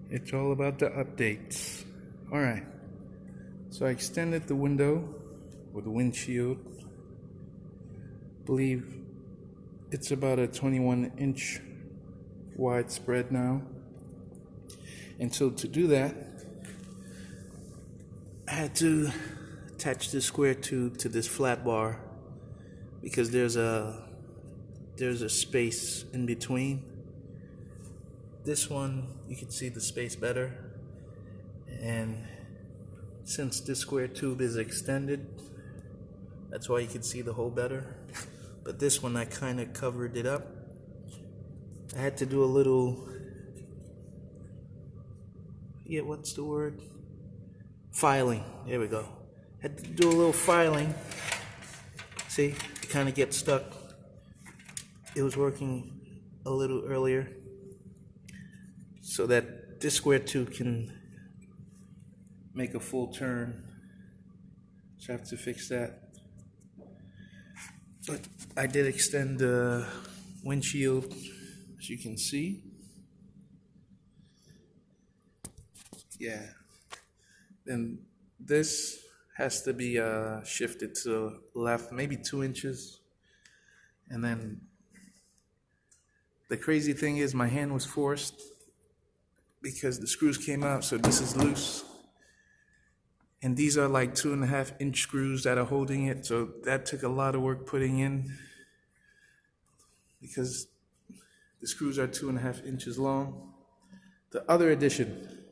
It's all about the updates. All right. So I extended the window with the windshield. Believe it's about a 21-inch wide spread now. And so to do that, I had to attach this square tube to this flat bar because there's a space in between. This one, you can see the space better. And since this square tube is extended, that's why you can see the hole better. But this one, I kind of covered it up. I had to do a little, what's the word? Filing. There we go. Had to do a little filing. See, it kind of gets stuck. It was working a little earlier, so that this square tube can make a full turn. So I have to fix that. But I did extend the windshield, as you can see. Yeah. Then this has to be shifted to the left, maybe 2 inches. And then the crazy thing is my hand was forced because the screws came out, so this is loose. And these are like 2.5-inch screws that are holding it, so that took a lot of work putting in because the screws are 2.5 inches long. The other addition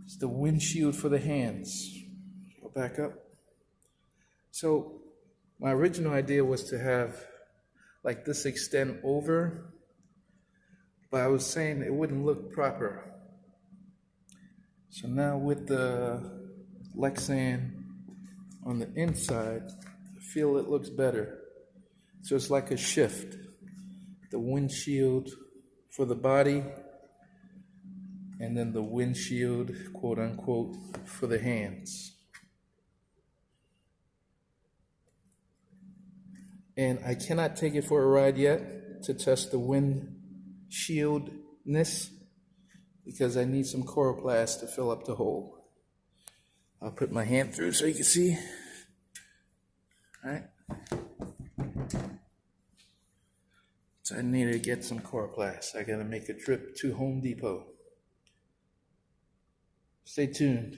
is the windshield for the hands. I'll back up. So my original idea was to have like this extend over, but I was saying it wouldn't look proper. So now with the Lexan on the inside, I feel it looks better. So it's like a shift. The windshield for the body, and then the windshield, quote unquote, for the hands. And I cannot take it for a ride yet to test the windshieldness because I need some coroplast to fill up the hole. I'll put my hand through so you can see. All right. So I need to get some coroplast. I gotta make a trip to Home Depot. Stay tuned.